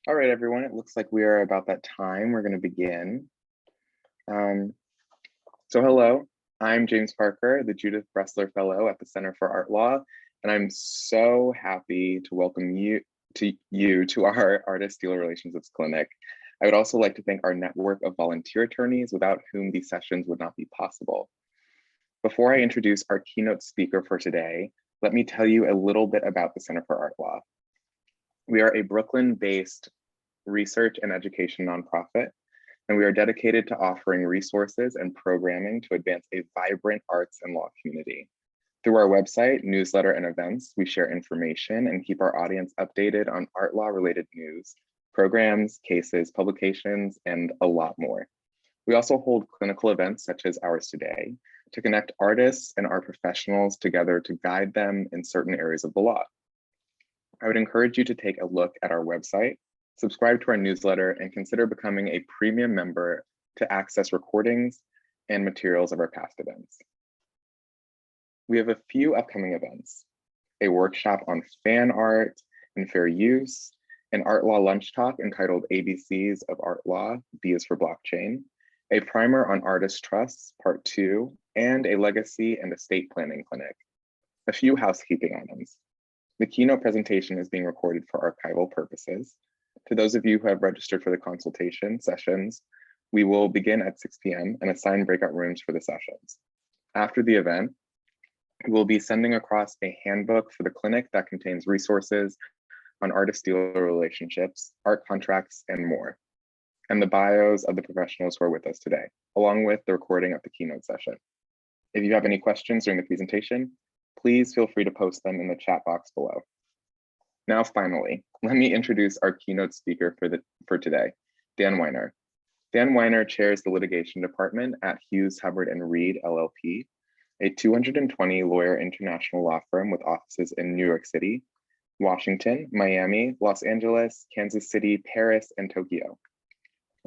All right, everyone, it looks like we are about that time. We're going to begin. Hello, I'm James Parker, the Judith Bressler Fellow at the Center for Art Law, and I'm so happy to welcome you to our Artist-Dealer Relationships Clinic. I would also like to thank our network of volunteer attorneys without whom these sessions would not be possible. Before I introduce our keynote speaker for today, let me tell you a little bit about the Center for Art Law. We are a Brooklyn-based research and education nonprofit, and we are dedicated to offering resources and programming to advance a vibrant arts and law community. Through our website, newsletter, and events, we share information and keep our audience updated on art law-related news, programs, cases, publications, and a lot more. We also hold clinical events such as ours today to connect artists and art professionals together to guide them in certain areas of the law. I would encourage you to take a look at our website, subscribe to our newsletter, and consider becoming a premium member to access recordings and materials of our past events. We have a few upcoming events: a workshop on fan art and fair use, an art law lunch talk entitled ABCs of Art Law, B is for Blockchain, a primer on artist trusts, part 2, and a legacy and estate planning clinic. A few housekeeping items. The keynote presentation is being recorded for archival purposes. To those of you who have registered for the consultation sessions, we will begin at 6 p.m. and assign breakout rooms for the sessions. After the event, we will be sending across a handbook for the clinic that contains resources on artist-dealer relationships, art contracts, and more, and the bios of the professionals who are with us today, along with the recording of the keynote session. If you have any questions during the presentation, please feel free to post them in the chat box below. Now, finally, let me introduce our keynote speaker for today, Dan Weiner. Dan Weiner chairs the litigation department at Hughes, Hubbard, and Reed, LLP, a 220 lawyer international law firm with offices in New York City, Washington, Miami, Los Angeles, Kansas City, Paris, and Tokyo.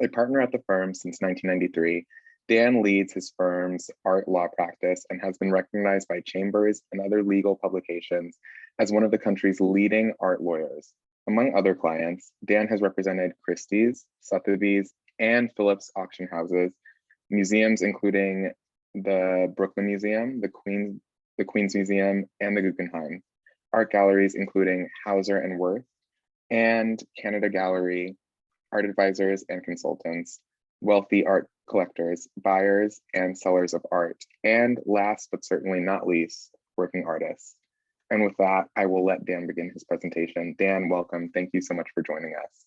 A partner at the firm since 1993, Dan leads his firm's art law practice and has been recognized by chambers and other legal publications as one of the country's leading art lawyers. Among other clients, Dan has represented Christie's, Sotheby's, and Phillips auction houses, museums including the Brooklyn Museum, the Queens Museum, and the Guggenheim, art galleries including Hauser and Wirth, and Canada Gallery, art advisors and consultants, wealthy art collectors, buyers and sellers of art, and last but certainly not least, working artists. And with that, I will let Dan begin his presentation. Dan, welcome. Thank you so much for joining us.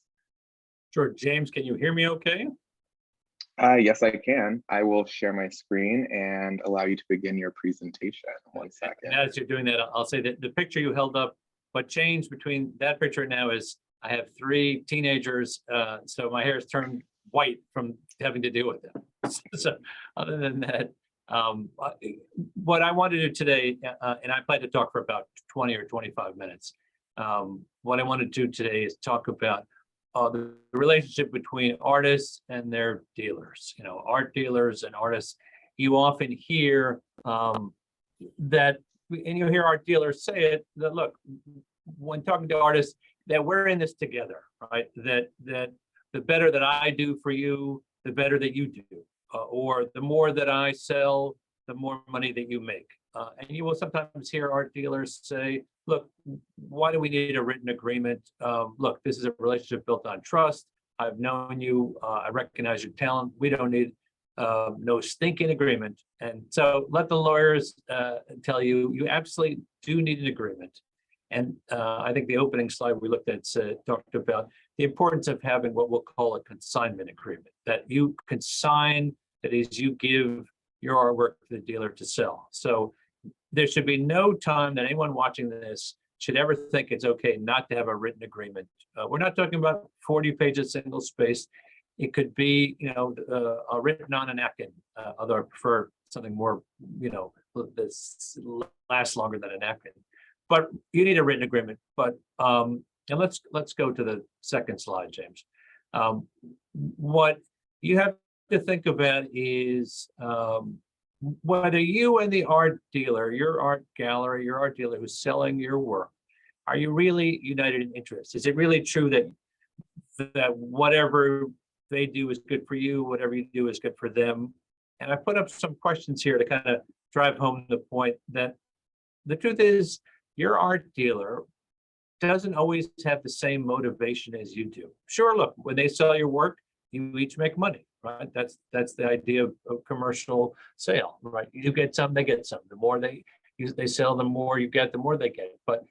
Sure. James, can you hear me okay? Yes, I can. I will share my screen and allow you to begin your presentation. One second. And as you're doing that, I'll say that the picture you held up, what changed between that picture now is I have 3 teenagers, so my hair has turned white from having to deal with them. So other than that, what I want to do today, and I plan to talk for about 20 or 25 minutes. What I want to do today is talk about the relationship between artists and their dealers. You know, art dealers and artists. You often hear that, and you hear art dealers say it, that look, when talking to artists, that we're in this together, right? That the better that I do for you, the better that you do. Or the more that I sell, the more money that you make. And you will sometimes hear art dealers say, look, why do we need a written agreement? Look, this is a relationship built on trust. I've known you, I recognize your talent. We don't need no stinking agreement. And so let the lawyers tell you, you absolutely do need an agreement. And I think the opening slide we looked at talked about the importance of having what we'll call a consignment agreement, that you consign, that is, you give your artwork to the dealer to sell. So there should be no time that anyone watching this should ever think it's okay not to have a written agreement. We're not talking about 40 pages single spaced. It could be, you know, written on a napkin, although I prefer something more, you know, that lasts longer than a napkin. But you need a written agreement. But and let's go to the second slide, James. What you have to think about is whether you and the art dealer, your art gallery, your art dealer who's selling your work, are you really united in interest? Is it really true that that whatever they do is good for you, whatever you do is good for them. And I put up some questions here to kind of drive home the point that the truth is your art dealer doesn't always have the same motivation as you do. Sure, look, when they sell your work, you each make money, right? That's the idea of commercial sale, right? You get some, they get some. The more they sell, the more you get, the more they get. But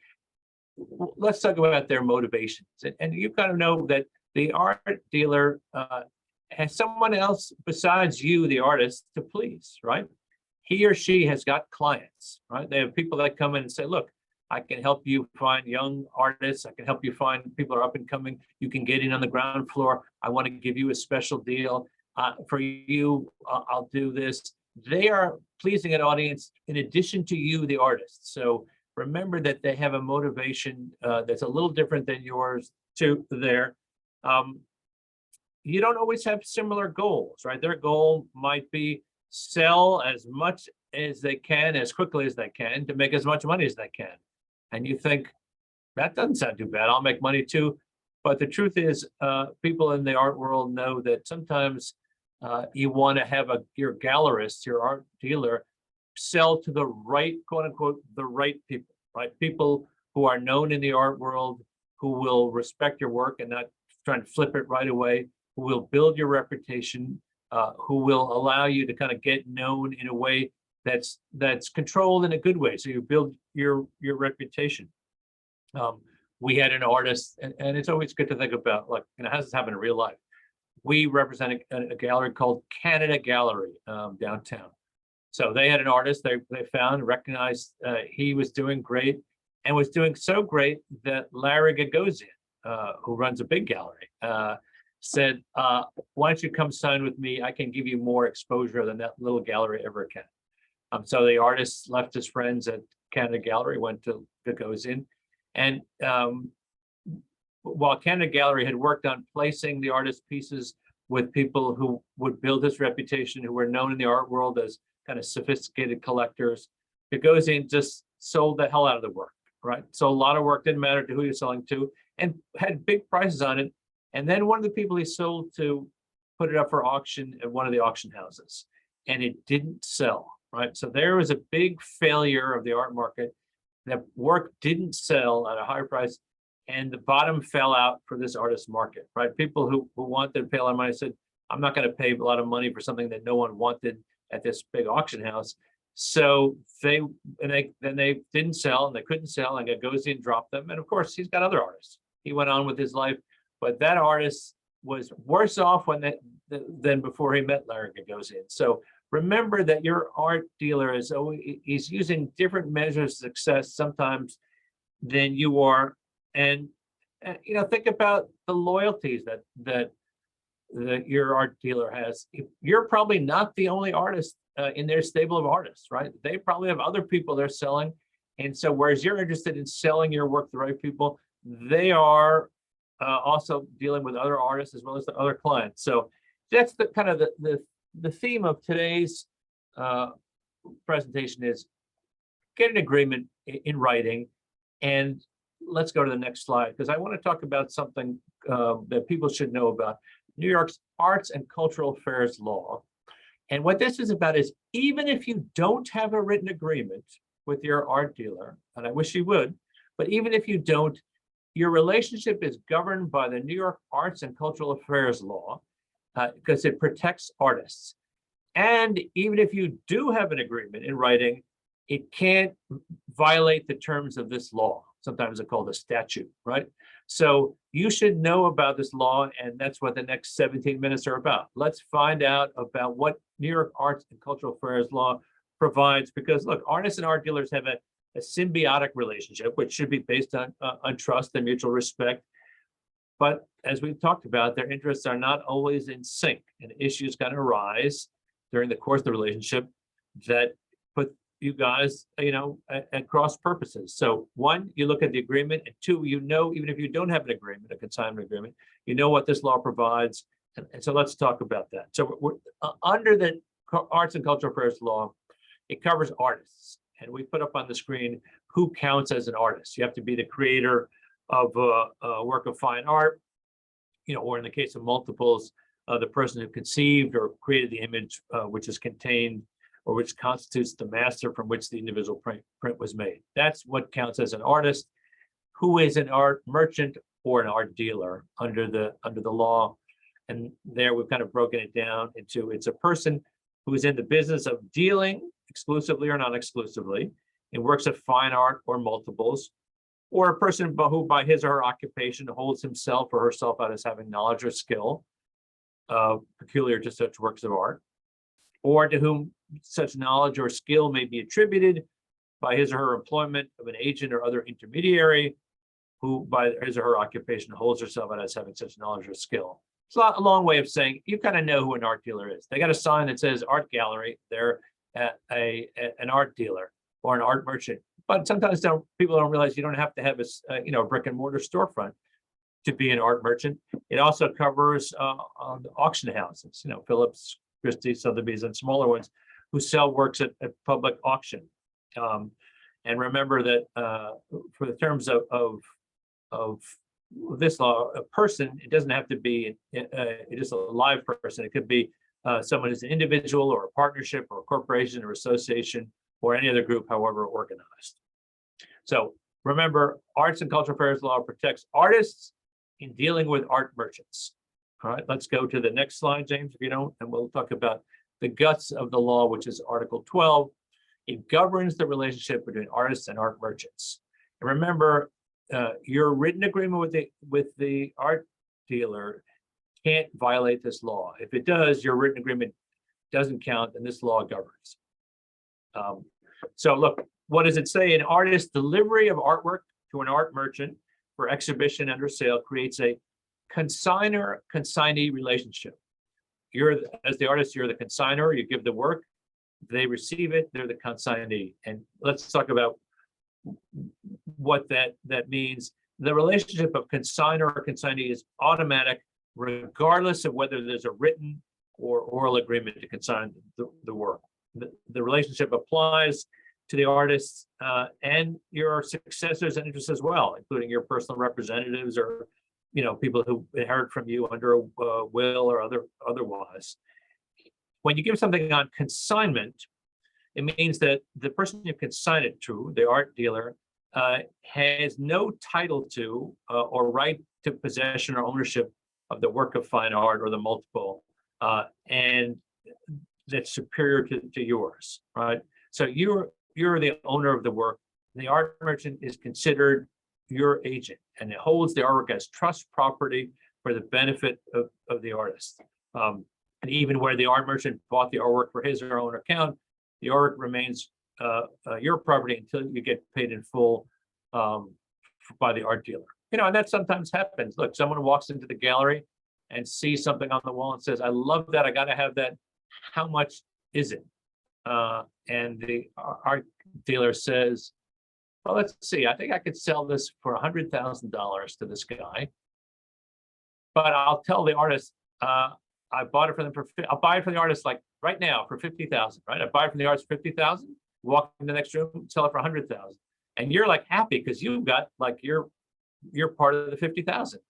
let's talk about their motivations. And you kind of know that the art dealer has someone else besides you, the artist, to please, right? He or she has got clients, right? They have people that come in and say, look, I can help you find young artists. I can help you find people who are up and coming. You can get in on the ground floor. I want to give you a special deal. For you, I'll do this. They are pleasing an audience in addition to you, the artist. So remember that they have a motivation that's a little different than yours to there. You don't always have similar goals, right? Their goal might be sell as much as they can, as quickly as they can, to make as much money as they can. And you think, that doesn't sound too bad. I'll make money too. But the truth is, people in the art world know that sometimes you want to have your gallerist, your art dealer, sell to the right, quote unquote, the right people, right? People who are known in the art world, who will respect your work and not trying to flip it right away, who will build your reputation, who will allow you to kind of get known in a way that's controlled in a good way. So you build your reputation. We had an artist, and it's always good to think about, like, how does this happen in real life? We represent a gallery called Canada Gallery downtown. So they had an artist they found, recognized he was doing great, and was doing so great that Larry Gagosian, who runs a big gallery, said, why don't you come sign with me? I can give you more exposure than that little gallery ever can. So the artist left his friends at Canada Gallery, went to Gagosian. And while Canada Gallery had worked on placing the artist pieces with people who would build his reputation, who were known in the art world as kind of sophisticated collectors, Gagosian just sold the hell out of the work, right? So a lot of work, didn't matter to who you're selling to, and had big prices on it. And then one of the people he sold to put it up for auction at one of the auction houses, and it didn't sell, right? So there was a big failure of the art market. That work didn't sell at a higher price, and the bottom fell out for this artist market, right? People who wanted to pay a lot of money said, I'm not going to pay a lot of money for something that no one wanted at this big auction house. So they didn't sell, and they couldn't sell, and Gagosian dropped them. And of course, he's got other artists. He went on with his life, but that artist was worse off than before he met Larry Gagosian. So remember that your art dealer is always, he's using different measures of success sometimes than you are. And you know, think about the loyalties that your art dealer has. You're probably not the only artist in their stable of artists, right? They probably have other people they're selling. And so whereas you're interested in selling your work to the right people, they are also dealing with other artists as well as the other clients. So that's the kind of the theme of today's presentation is get an agreement in writing. And let's go to the next slide, because I want to talk about something that people should know about New York's Arts and Cultural Affairs law. And what this is about is, even if you don't have a written agreement with your art dealer, and I wish you would, but even if you don't, your relationship is governed by the New York Arts and Cultural Affairs law, because it protects artists. And even if you do have an agreement in writing, it can't violate the terms of this law. Sometimes it's called a statute, right? So you should know about this law, and that's what the next 17 minutes are about. Let's find out about what New York Arts and Cultural Affairs law provides, because look, artists and art dealers have a symbiotic relationship, which should be based on trust and mutual respect. But as we've talked about, their interests are not always in sync, and issues can arise during the course of the relationship that put you guys, you know, at cross purposes. So one, you look at the agreement, and two, you know, even if you don't have an agreement, a consignment agreement, you know what this law provides. And so let's talk about that. So we're under the Arts and Cultural Affairs law, it covers artists. And we put up on the screen who counts as an artist. You have to be the creator of a work of fine art. or in the case of multiples, the person who conceived or created the image, which is contained or which constitutes the master from which the individual print was made. That's what counts as an artist, who is an art merchant or an art dealer under the law. And there we've kind of broken it down into, it's a person who is in the business of dealing exclusively or non-exclusively in works of fine art or multiples, or a person who by his or her occupation holds himself or herself out as having knowledge or skill peculiar to such works of art, or to whom such knowledge or skill may be attributed by his or her employment of an agent or other intermediary who by his or her occupation holds herself out as having such knowledge or skill. It's a long way of saying you kind of know who an art dealer is. They got a sign that says art gallery. They're an art dealer or an art merchant. But sometimes people don't realize you don't have to have a brick and mortar storefront to be an art merchant. It also covers the auction houses, Phillips, Christie, Sotheby's, and smaller ones who sell works at public auction. And remember that for the terms of this law, a person, it doesn't have to be just a live person. It could be someone who's an individual or a partnership or a corporation or association or any other group, however organized. So remember, arts and cultural affairs law protects artists in dealing with art merchants. All right, let's go to the next slide, James, if you don't, and we'll talk about the guts of the law, which is Article 12. It governs the relationship between artists and art merchants. And remember, your written agreement with the art dealer can't violate this law. If it does, your written agreement doesn't count, and this law governs. So look, what does it say? An artist's delivery of artwork to an art merchant for exhibition and or sale creates a consigner-consignee relationship. As the artist, you're the consignor, you give the work, they receive it, they're the consignee. And let's talk about what that means. The relationship of consignor or consignee is automatic, regardless of whether there's a written or oral agreement to consign the work. The relationship applies to the artists and your successors and interests as well, including your personal representatives or people who inherit from you under a will or otherwise. When you give something on consignment, it means that the person you consign it to, the art dealer, has no title to or right to possession or ownership of the work of fine art or the multiple, and that's superior to yours, right? So you're the owner of the work. The art merchant is considered your agent, and it holds the artwork as trust property for the benefit of the artist. And even where the art merchant bought the artwork for his or her own account, the artwork remains your property until you get paid in full by the art dealer. And that sometimes happens. Look, someone walks into the gallery and sees something on the wall and says, I love that, I got to have that. How much is it? And the art dealer says, well, let's see, I think I could sell this for $100,000 to this guy, but I'll tell the artist, I bought it for them I'll buy it for the artist like right now for 50,000, right? I buy it from the artist for 50,000, walk in the next room, sell it for 100,000. And you're like happy because you've got like you're part of the 50,000.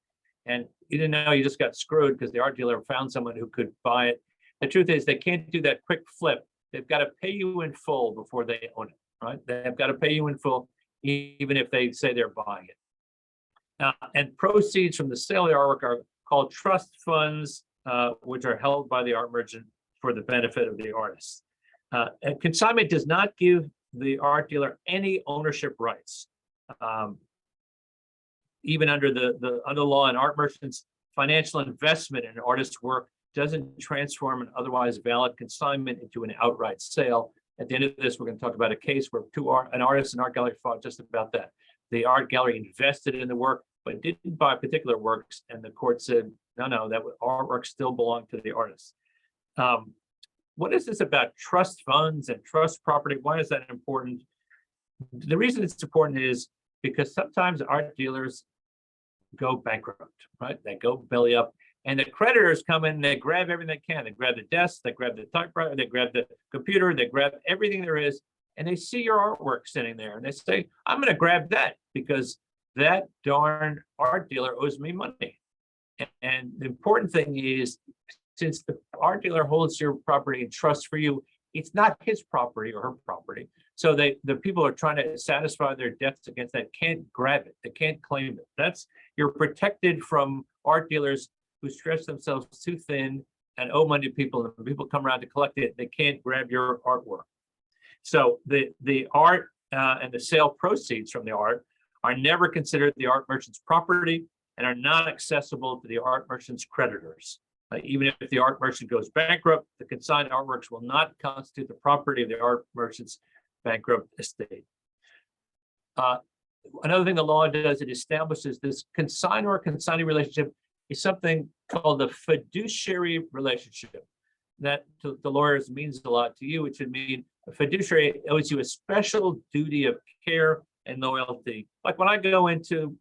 And you didn't know, you just got screwed because the art dealer found someone who could buy it. The truth is they can't do that quick flip. They've got to pay you in full before they own it, right? They've got to pay you in full, even if they say they're buying it. And proceeds from the sale of the artwork are called trust funds, which are held by the art merchant for the benefit of the artist. And consignment does not give the art dealer any ownership rights. Even under the law, an art merchant's financial investment in an artist's work doesn't transform an otherwise valid consignment into an outright sale. At the end of this, we're going to talk about a case where an artist and art gallery fought just about that. The art gallery invested in the work, but didn't buy particular works, and the court said, no, that artwork still belonged to the artist. What is this about trust funds and trust property? Why is that important? The reason it's important is because sometimes art dealers go bankrupt, right? They go belly up, and the creditors come in and they grab everything they can. They grab the desk, they grab the typewriter, they grab the computer, they grab everything there is, and they see your artwork sitting there, and they say, I'm going to grab that because that darn art dealer owes me money. And the important thing is, since the art dealer holds your property in trust for you, it's not his property or her property. So the people are trying to satisfy their debts against that can't grab it. They can't claim it. You're protected from art dealers who stretch themselves too thin and owe money to people. And when people come around to collect it, they can't grab your artwork. So the art and the sale proceeds from the art are never considered the art merchant's property and are not accessible to the art merchant's creditors. Even if the art merchant goes bankrupt, the consigned artworks will not constitute the property of the art merchant's bankrupt estate. Another thing the law does, it establishes this consignor or consignee relationship is something called the fiduciary relationship. That to the lawyers means a lot to you. It should mean a fiduciary owes you a special duty of care and loyalty. Like when I go into,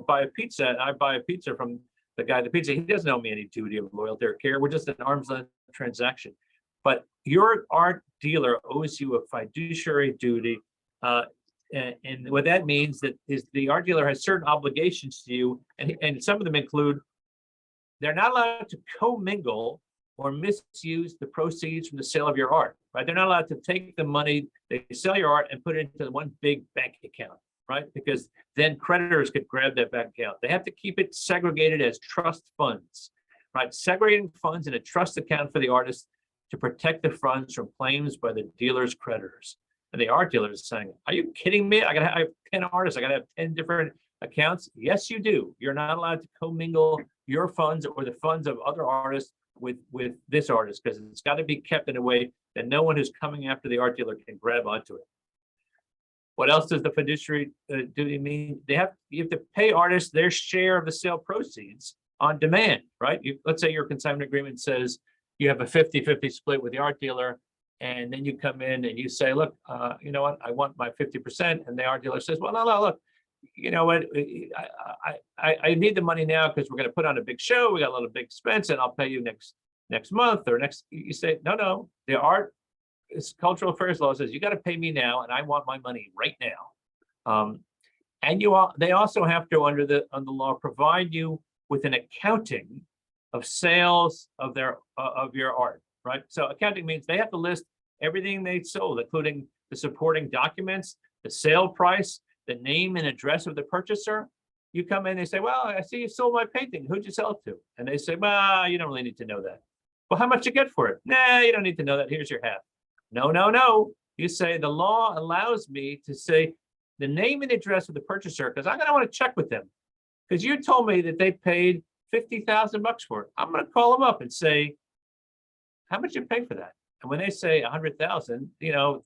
buy a pizza, and I buy a pizza from the guy at the pizza, he doesn't owe me any duty of loyalty or care. We're just an arm's length transaction. But your art dealer owes you a fiduciary duty. And what that means that is the art dealer has certain obligations to you, and some of them include they're not allowed to commingle or misuse the proceeds from the sale of your art, right? They're not allowed to take the money they sell your art and put it into one big bank account, right? Because then creditors could grab that bank account. They have to keep it segregated as trust funds, right? Segregating funds in a trust account for the artist to protect the funds from claims by the dealer's creditors. And the art dealer is saying, are you kidding me? I have 10 artists. I gotta have 10 different accounts. Yes, you do. You're not allowed to commingle your funds or the funds of other artists with this artist, because it's got to be kept in a way that no one who's coming after the art dealer can grab onto it. What else does the fiduciary duty mean? You have to pay artists their share of the sale proceeds on demand, right? Let's say your consignment agreement says you have a 50-50 split with the art dealer, and then you come in and you say, look, you know what, I want my 50%, and the art dealer says, well, no, look, you know what, I need the money now because we're going to put on a big show. We got a lot of big expense, and I'll pay you next month or next. You say, no, the art is cultural affairs law says you got to pay me now, and I want my money right now. And they also have to, under the law, provide you with an accounting of sales of your art, right? So accounting means they have to list everything they sold, including the supporting documents, the sale price, the name and address of the purchaser. You come in, they say, well, I see you sold my painting. Who'd you sell it to? And they say, well, you don't really need to know that. Well, how much you get for it? Nah, you don't need to know that. Here's your half. No. You say the law allows me to say the name and address of the purchaser because I'm going to want to check with them. Because you told me that they paid $50,000 for it. I'm going to call them up and say, how much you pay for that? And when they say 100,000,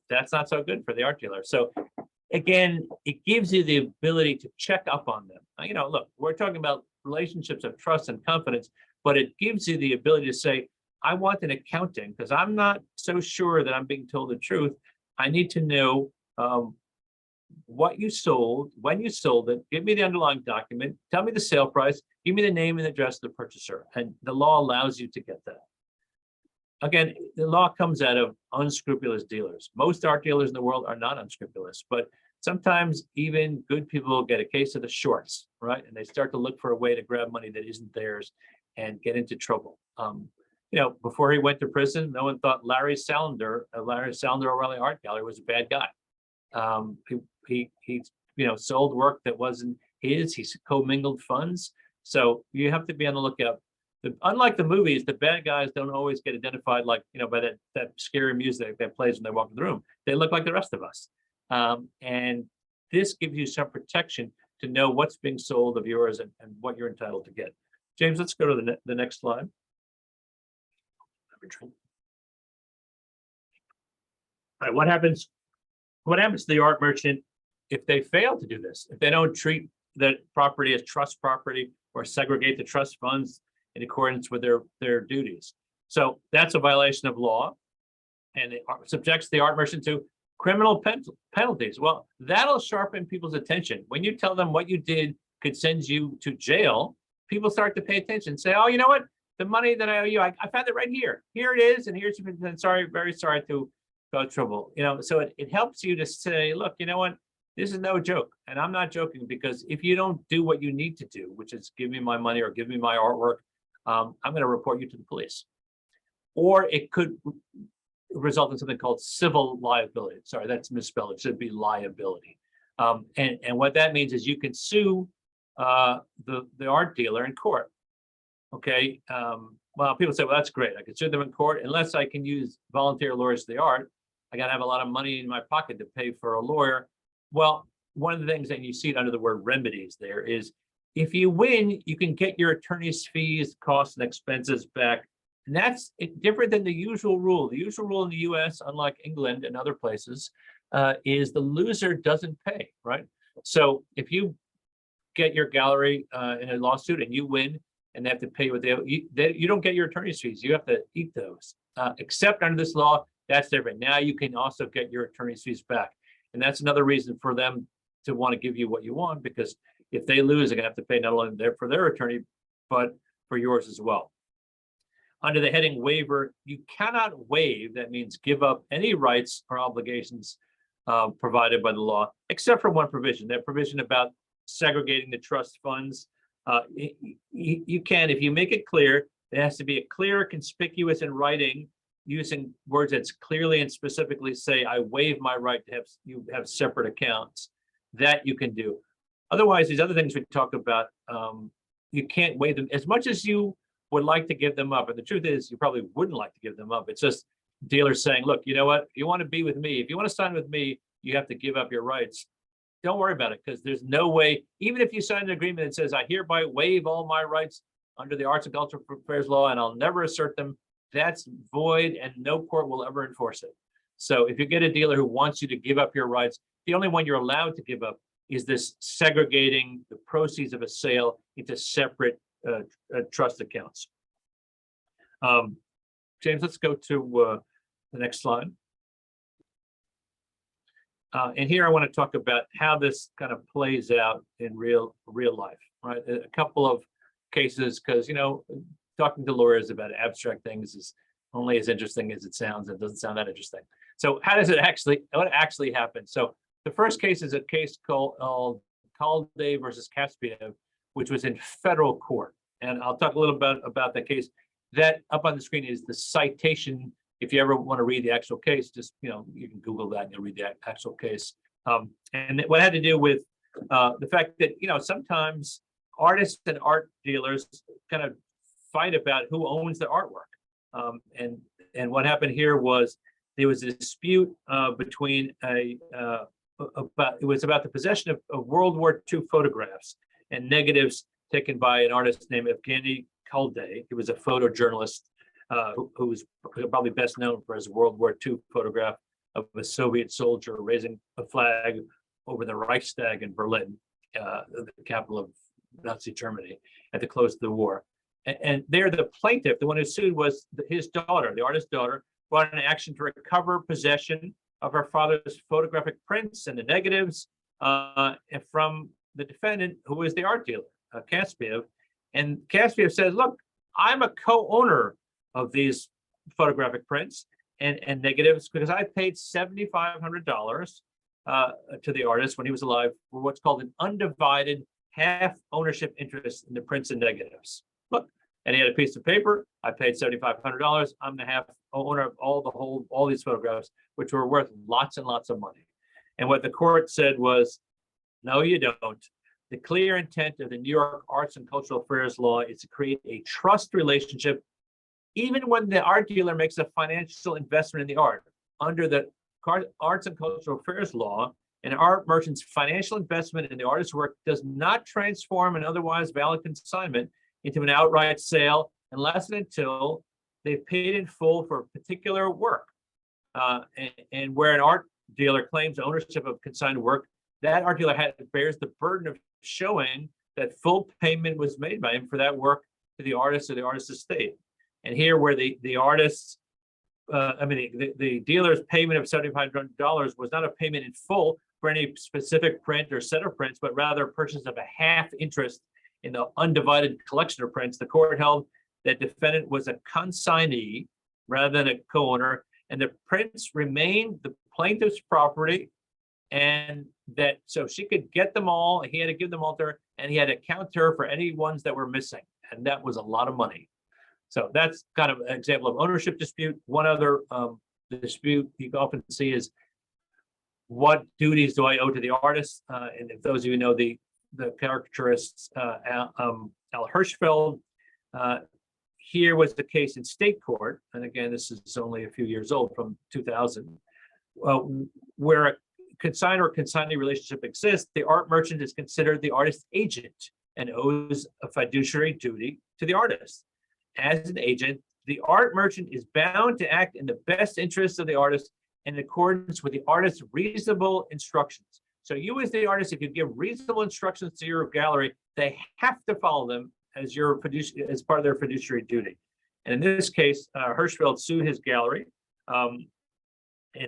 that's not so good for the art dealer. So again, it gives you the ability to check up on them. Look, we're talking about relationships of trust and confidence, but it gives you the ability to say, I want an accounting because I'm not so sure that I'm being told the truth. I need to know what you sold, when you sold it, give me the underlying document, tell me the sale price, give me the name and address of the purchaser. And the law allows you to get that. Again, the law comes out of unscrupulous dealers. Most art dealers in the world are not unscrupulous, but sometimes even good people get a case of the shorts, right? And they start to look for a way to grab money that isn't theirs and get into trouble. Before he went to prison, no one thought Larry Salander O'Reilly Art Gallery was a bad guy. He sold work that wasn't his. He commingled funds. So you have to be on the lookout. Unlike the movies, the bad guys don't always get identified by that scary music that plays when they walk in the room. They look like the rest of us. And this gives you some protection to know what's being sold of yours and what you're entitled to get. James, let's go to the next slide. All right, what happens to the art merchant if they fail to do this? If they don't treat that property as trust property or segregate the trust funds in accordance with their duties. So that's a violation of law, and it subjects the art merchant to criminal penalties. Well, that'll sharpen people's attention. When you tell them what you did could send you to jail, people start to pay attention, say, oh, you know what? The money that I owe you, I found it right here. Here it is, and here's your, sorry, very sorry to go trouble. So it helps you to say, look, you know what? This is no joke. And I'm not joking, because if you don't do what you need to do, which is give me my money or give me my artwork, I'm going to report you to the police. Or it could result in something called civil liability. Sorry, that's misspelled. It should be liability. And what that means is you can sue the art dealer in court. Okay. Well, people say, well, that's great. I can sue them in court unless I can use volunteer lawyers to the art. I got to have a lot of money in my pocket to pay for a lawyer. Well, one of the things that you see it under the word remedies there is if you win, you can get your attorney's fees, costs, and expenses back. And that's different than the usual rule. The usual rule in the US, unlike England and other places, is the loser doesn't pay, right? So if you get your gallery in a lawsuit and you win and they have to pay what you don't get your attorney's fees. You have to eat those. Except under this law, that's different. Now you can also get your attorney's fees back. And that's another reason for them to want to give you what you want, because if they lose, they're going to have to pay not only for their attorney, but for yours as well. Under the heading waiver, you cannot waive, that means give up any rights or obligations provided by the law, except for one provision, that provision about segregating the trust funds. You can, if you make it clear, it has to be a clear, conspicuous in writing, using words that's clearly and specifically say, I waive my right to have you have separate accounts. That you can do. Otherwise, these other things we talked about, you can't waive them as much as you would like to give them up. And the truth is, you probably wouldn't like to give them up. It's just dealers saying, look, you know what? If you want to be with me, if you want to sign with me, you have to give up your rights. Don't worry about it, because there's no way, even if you sign an agreement that says, I hereby waive all my rights under the Arts and Cultural Affairs law, and I'll never assert them, that's void and no court will ever enforce it. So if you get a dealer who wants you to give up your rights, the only one you're allowed to give up is this segregating the proceeds of a sale into separate trust accounts. James, let's go to the next slide. And here I want to talk about how this kind of plays out in real life, right? A couple of cases, because, you know, talking to lawyers about abstract things is only as interesting as it sounds. It doesn't sound that interesting. So how does it actually, what actually happened? So the first case is a case called Calde versus Kaspiev, which was in federal court. And I'll talk a little bit about that case. That up on the screen is the citation. If you ever want to read the actual case, just, you know, you can Google that and you'll read the actual case. And what had to do with the fact that, you know, sometimes artists and art dealers kind of fight about who owns the artwork. And what happened here was there was a dispute between it was about the possession of World War II photographs and negatives taken by an artist named Evgeny Calde. He was a photojournalist who was probably best known for his World War II photograph of a Soviet soldier raising a flag over the Reichstag in Berlin, the capital of Nazi Germany, at the close of the war. And there, the plaintiff, the one who sued, was his daughter, the artist's daughter, brought an action to recover possession of her father's photographic prints and the negatives from the defendant, who was the art dealer, Kaspiev. And Kaspiev says, look, I'm a co-owner of these photographic prints and negatives because I paid $7,500 to the artist when he was alive for what's called an undivided half ownership interest in the prints and negatives. Look, and he had a piece of paper. I paid $7,500. I'm the half owner of all these photographs, which were worth lots and lots of money. And what the court said was, no, you don't. The clear intent of the New York Arts and Cultural Affairs law is to create a trust relationship, even when the art dealer makes a financial investment in the art. Under the Arts and Cultural Affairs law, an art merchant's financial investment in the artist's work does not transform an otherwise valid consignment into an outright sale unless and until they've paid in full for a particular work. And where an art dealer claims ownership of consigned work, that art dealer bears the burden of showing that full payment was made by him for that work to the artist or the artist's estate. And here, where the artist's, the dealer's payment of $7,500 was not a payment in full for any specific print or set of prints, but rather purchase of a half interest in the undivided collection of prints. The court held that defendant was a consignee rather than a co-owner, and the prints remained the plaintiff's property, and that so she could get them all, he had to give them all to her, and he had to count her for any ones that were missing. And that was a lot of money. So that's kind of an example of ownership dispute. One other dispute you can often see is, what duties do I owe to the artist? And if those of you know the caricaturist Al Hirschfeld, here was the case in state court, and again, this is only a few years old, from 2000, where a consignor or consignee relationship exists. The art merchant is considered the artist's agent and owes a fiduciary duty to the artist. As an agent, the art merchant is bound to act in the best interest of the artist in accordance with the artist's reasonable instructions. So you as the artist, if you give reasonable instructions to your gallery, they have to follow them as your as part of their fiduciary duty. And in this case, Hirschfeld sued his gallery, and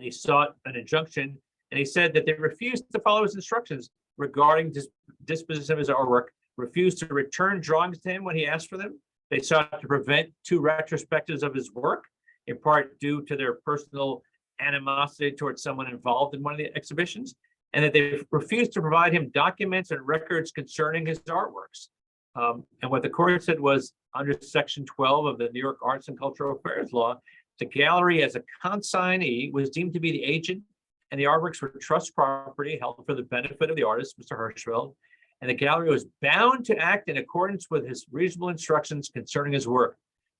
he sought an injunction, and he said that they refused to follow his instructions regarding disposition of his artwork, refused to return drawings to him when he asked for them. They sought to prevent 2 retrospectives of his work, in part due to their personal animosity towards someone involved in one of the exhibitions, and that they refused to provide him documents and records concerning his artworks. And what the court said was, under Section 12 of the New York Arts and Cultural Affairs Law, the gallery as a consignee was deemed to be the agent, and the artworks were trust property held for the benefit of the artist, Mr. Hirschfeld, and the gallery was bound to act in accordance with his reasonable instructions concerning his work.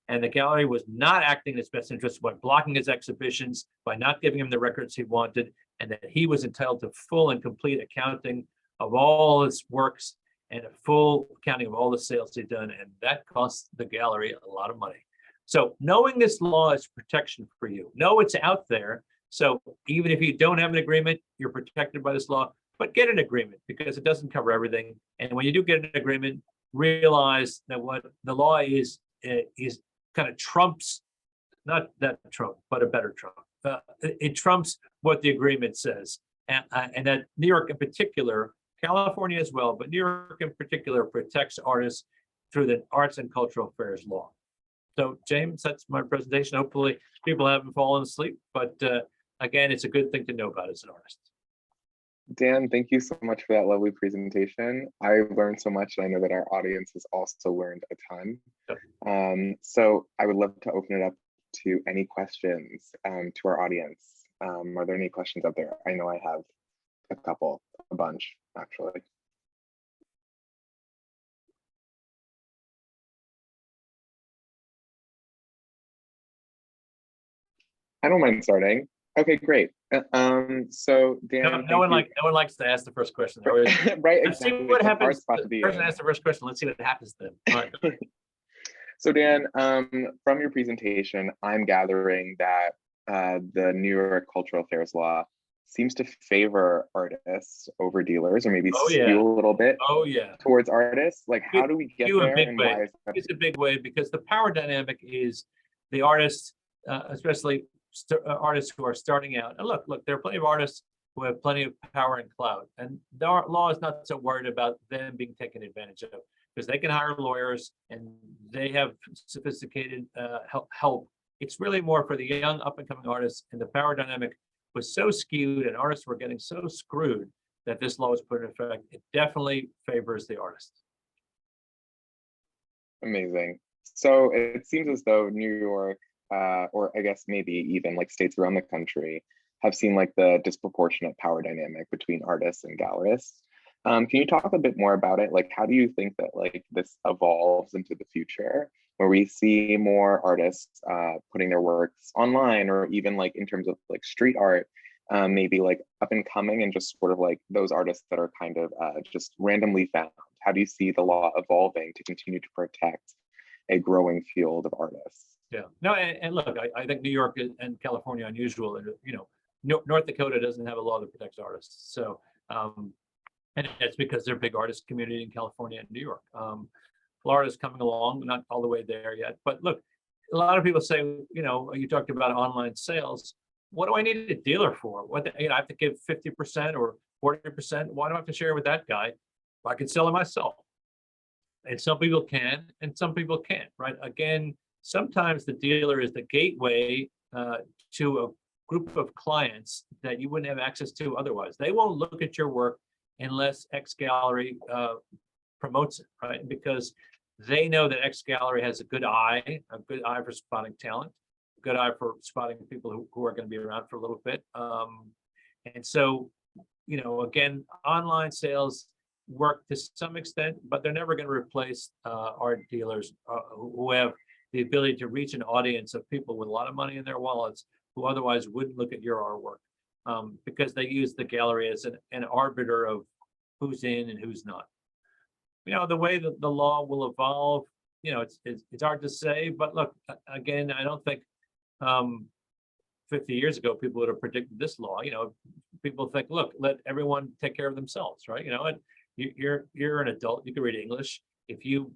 And the gallery was not acting in his best interest by blocking his exhibitions, by not giving him the records he wanted, and that he was entitled to full and complete accounting of all his works and a full accounting of all the sales he'd done. And that cost the gallery a lot of money. So knowing this law is protection for you. Know it's out there. So even if you don't have an agreement, you're protected by this law, but get an agreement, because it doesn't cover everything. And when you do get an agreement, realize that what the law is kind of trumps, not that Trump, but a better Trump. It trumps what the agreement says. And that New York in particular, California as well, but New York in particular protects artists through the Arts and Cultural Affairs Law. So James, that's my presentation. Hopefully people haven't fallen asleep, but again, it's a good thing to know about as an artist. Dan, thank you so much for that lovely presentation. I learned so much, and I know that our audience has also learned a ton. So I would love to open it up to any questions to our audience. Are there any questions out there? I know I have a bunch, actually. I don't mind starting. Okay, great. So Dan, no one likes to ask the first question. Right, Let's exactly. see what happens. The person in. asks the first question. Let's see what happens then. All right. So Dan, from your presentation, I'm gathering that the New York Cultural Affairs Law seems to favor artists over dealers, or maybe skew a little bit towards artists. Like, how do we get there, and why is that? It's a big way, because the power dynamic is the artists, especially artists who are starting out. And look, there are plenty of artists who have plenty of power and clout, and the law is not so worried about them being taken advantage of, because they can hire lawyers and they have sophisticated help. It's really more for the young up and coming artists, and the power dynamic was so skewed and artists were getting so screwed that this law was put in effect. It definitely favors the artist. Amazing. So it seems as though New York, or I guess maybe even like states around the country, have seen like the disproportionate power dynamic between artists and gallerists. Can you talk a bit more about it? Like, how do you think that like this evolves into the future, where we see more artists putting their works online, or even like in terms of like street art, maybe like up and coming, and just sort of like those artists that are kind of just randomly found? How do you see the law evolving to continue to protect a growing field of artists? Yeah, no, and look, I think New York and California are unusual. You know, North Dakota doesn't have a law that protects artists. So, and it's because they're a big artist community in California and New York. Florida's coming along, not all the way there yet. But look, a lot of people say, you know, you talked about online sales. What do I need a dealer for? I have to give 50% or 40%. Why do I have to share with that guy? I can sell it myself. And some people can, and some people can't, right? Again, sometimes the dealer is the gateway to group of clients that you wouldn't have access to otherwise. They won't look at your work unless X Gallery promotes it, right? Because they know that X Gallery has a good eye for spotting talent, a good eye for spotting people who are going to be around for a little bit. And so, you know, again, online sales work to some extent, but they're never going to replace art dealers who have the ability to reach an audience of people with a lot of money in their wallets who otherwise wouldn't look at your artwork, because they use the gallery as an arbiter of who's in and who's not. You know, the way that the law will evolve, you know, it's hard to say, but look, again, I don't think 50 years ago people would have predicted this law. You know, people think, look, let everyone take care of themselves, right? You know, and you're an adult, you can read English. If you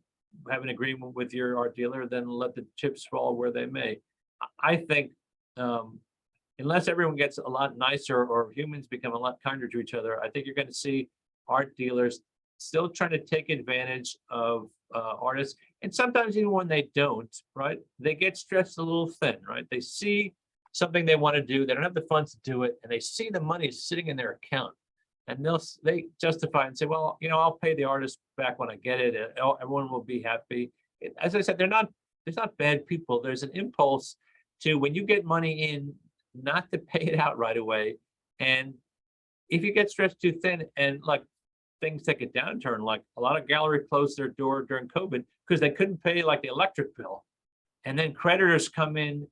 have an agreement with your art dealer, then let the chips fall where they may. I think unless everyone gets a lot nicer or humans become a lot kinder to each other, I think you're going to see art dealers still trying to take advantage of artists. And sometimes even when they don't, right, they get stretched a little thin, right? They see something they want to do, they don't have the funds to do it, and they see the money sitting in their account. And they justify and say, well, you know, I'll pay the artist back when I get it. And everyone will be happy. As I said, there's not bad people. There's an impulse to, when you get money in, not to pay it out right away. And if you get stretched too thin and like things take a downturn, like a lot of galleries closed their door during COVID because they couldn't pay like the electric bill. And then creditors come in,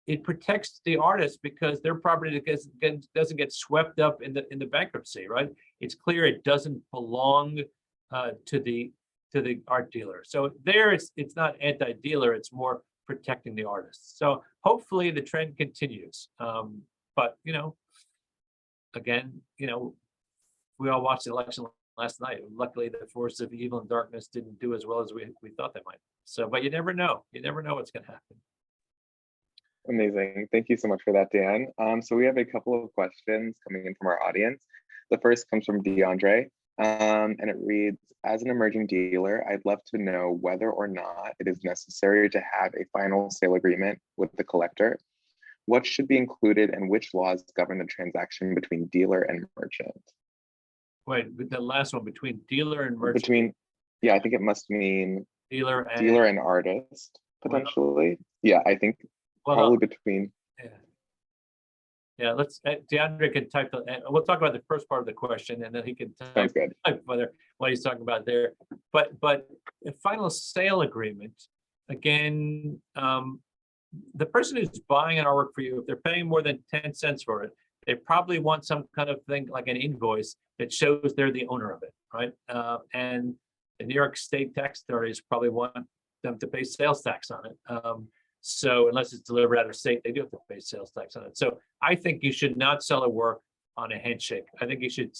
it protects the artist because their property doesn't get swept up in the bankruptcy, right? It's clear it doesn't belong to the art dealer. So there it's not anti-dealer, it's more protecting the artist. So hopefully the trend continues. But you know, again, you know, we all watched the election last night. Luckily, the forces of evil and darkness didn't do as well as we thought they might. So, but you never know. You never know what's going to happen. Amazing. Thank you so much for that, Dan. So we have a couple of questions coming in from our audience. The first comes from DeAndre, and it reads, as an emerging dealer, I'd love to know whether or not it is necessary to have a final sale agreement with the collector. What should be included and which laws govern the transaction between dealer and merchant? Wait, the last one, between dealer and merchant? Yeah, I think it must mean dealer and artist, potentially. Yeah, I think probably between. Yeah, let's, DeAndre can type, we'll talk about the first part of the question and then he can Sounds good. type what he's talking about there. But a final sale agreement, again, the person who's buying an artwork for you, if they're paying more than 10 cents for it, they probably want some kind of thing like an invoice that shows they're the owner of it, right? And the New York State tax authorities probably want them to pay sales tax on it. So unless it's delivered out of state, they do have to pay sales tax on it. So I think you should not sell a work on a handshake. I think you should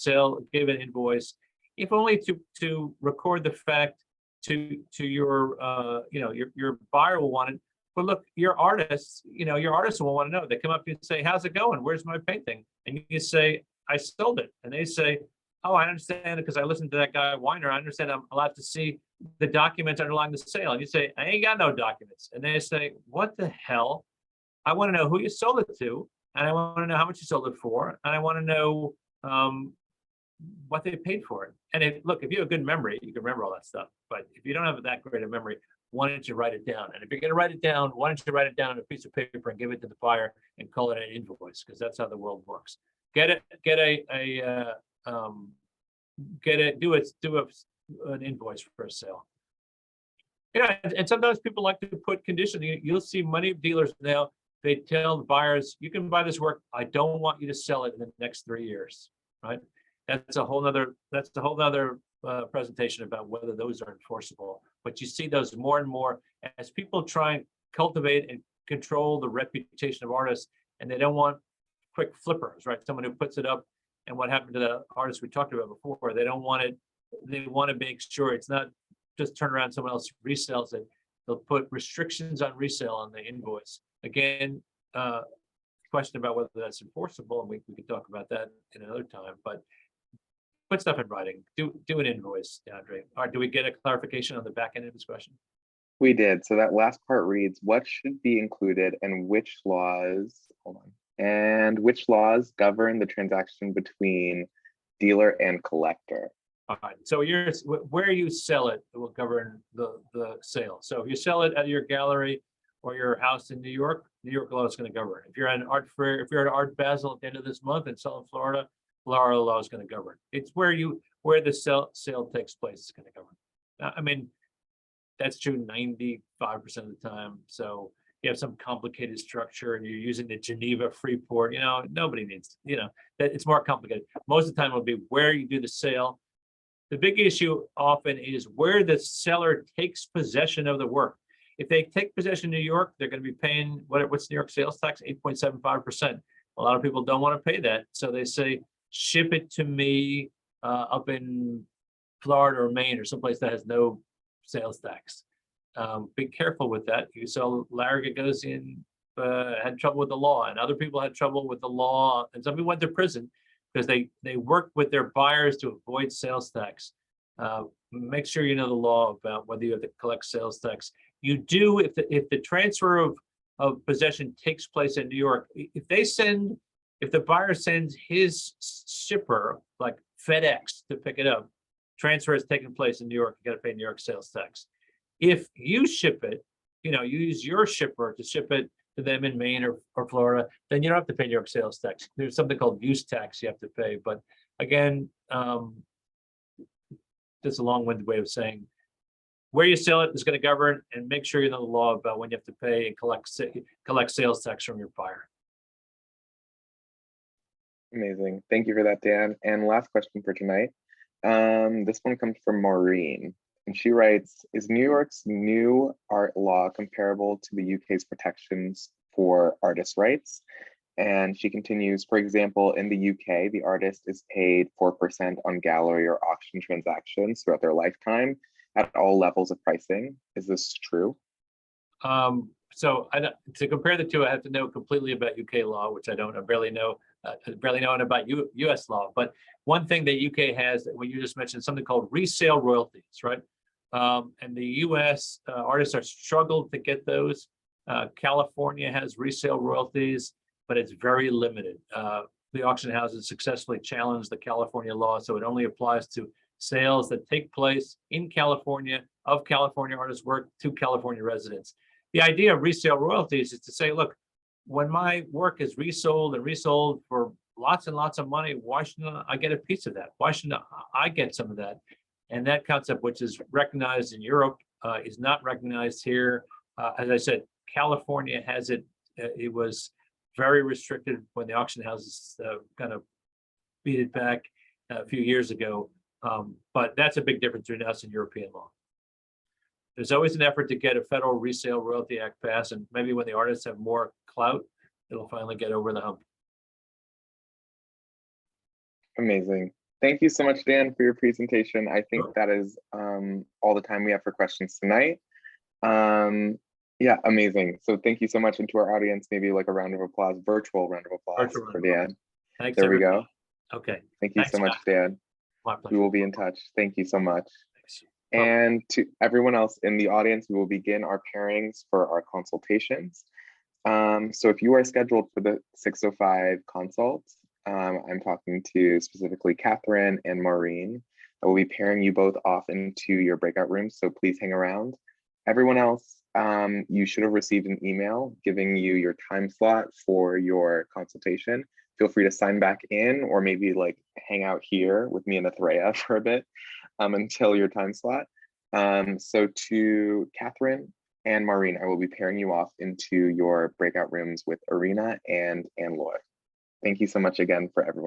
give an invoice, if only to record the fact to your, you know, your buyer will want it. But look, your artists will want to know. They come up to you and say, how's it going? Where's my painting? And you say, I sold it. And they say, oh, I understand it because I listened to that guy, Weiner. I understand I'm allowed to see the documents underlying the sale. And you say, I ain't got no documents. And they say, what the hell? I want to know who you sold it to. And I want to know how much you sold it for. And I want to know what they paid for it. And look, if you have a good memory, you can remember all that stuff. But if you don't have that great a memory, why don't you write it down? And if you're going to write it down, why don't you write it down on a piece of paper and give it to the buyer and call it an invoice? Because that's how the world works. Do an invoice for a sale. Yeah, and sometimes people like to put conditions. You'll see many dealers now, they tell the buyers, you can buy this work, I don't want you to sell it in the next 3 years, right? That's a whole nother presentation about whether those are enforceable. But you see those more and more as people try and cultivate and control the reputation of artists, and they don't want quick flippers, right? Someone who puts it up, and what happened to the artists we talked about before, they don't want it, they want to make sure it's not just turn around, someone else resells it. They'll put restrictions on resale on the invoice. Again, question about whether that's enforceable, and we can talk about that in another time, but put stuff in writing, do an invoice, DeAndre. All right, do we get a clarification on the back end of this question? We did. So that last part reads, what should be included and which laws, hold on, And which laws govern the transaction between dealer and collector? All right, so where you sell it will govern the sale. So if you sell it at your gallery or your house in New York law is going to govern. If you're at an art fair, if you're at Art Basel at the end of this month and sell in Florida law is going to govern. It's where the sale takes place is going to govern. I mean, that's true 95% of the time. So you have some complicated structure and you're using the Geneva Freeport, nobody needs, that it's more complicated. Most of the time it'll be where you do the sale. The big issue often is where the seller takes possession of the work. If they take possession in New York, they're going to be paying what's New York sales tax? 8.75%. A lot of people don't want to pay that. So they say, ship it to me up in Florida or Maine or someplace that has no sales tax. Be careful with that. You sell Larry Gagosian had trouble with the law, and other people had trouble with the law, and some people went to prison because they worked with their buyers to avoid sales tax. Make sure you know the law about whether you have to collect sales tax. You do if the transfer of possession takes place in New York. If the buyer sends his shipper, like FedEx, to pick it up, transfer has taken place in New York, you got to pay New York sales tax. If you ship it, you use your shipper to ship it to them in Maine or Florida, then you don't have to pay New York sales tax. There's something called use tax you have to pay. But again, just a long-winded way of saying where you sell it is going to govern, and make sure you know the law about when you have to pay and collect sales tax from your buyer. Amazing. Thank you for that, Dan. And last question for tonight. This one comes from Maureen, and she writes, is New York's new art law comparable to the UK's protections for artist rights? And she continues, for example, in the UK, the artist is paid 4% on gallery or auction transactions throughout their lifetime at all levels of pricing. Is this true? So to compare the two, I have to know completely about UK law, which I don't. I barely know about US law. But one thing that UK has, what you just mentioned, something called resale royalties, right? And the US artists are struggled to get those. California has resale royalties, but it's very limited. The auction houses successfully challenged the California law, so it only applies to sales that take place in California of California artists' work to California residents. The idea of resale royalties is to say, look, when my work is resold and resold for lots and lots of money, why shouldn't I get a piece of that? Why shouldn't I get some of that? And that concept, which is recognized in Europe, is not recognized here. As I said, California has it. It was very restricted when the auction houses kind of beat it back a few years ago. But that's a big difference between us and European law. There's always an effort to get a federal resale royalty act passed, and maybe when the artists have more clout, it'll finally get over the hump. Amazing. Thank you so much, Dan, for your presentation. I think that is all the time we have for questions tonight. Yeah, amazing. So thank you so much. And to our audience, maybe like a round of applause, virtual round of applause for Dan. Thanks, there everybody. We go. Okay. Thank you so much, Dan. My pleasure. We will be in touch. Thank you so much. Thanks. And to everyone else in the audience, we will begin our pairings for our consultations. So if you are scheduled for the 6:05 consult, I'm talking to specifically Catherine and Maureen. I will be pairing you both off into your breakout rooms, so please hang around. Everyone else, you should have received an email giving you your time slot for your consultation. Feel free to sign back in, or maybe like hang out here with me and Athreya for a bit until your time slot. So to Catherine and Maureen, I will be pairing you off into your breakout rooms with Arena and Loy. Thank you so much again for everyone.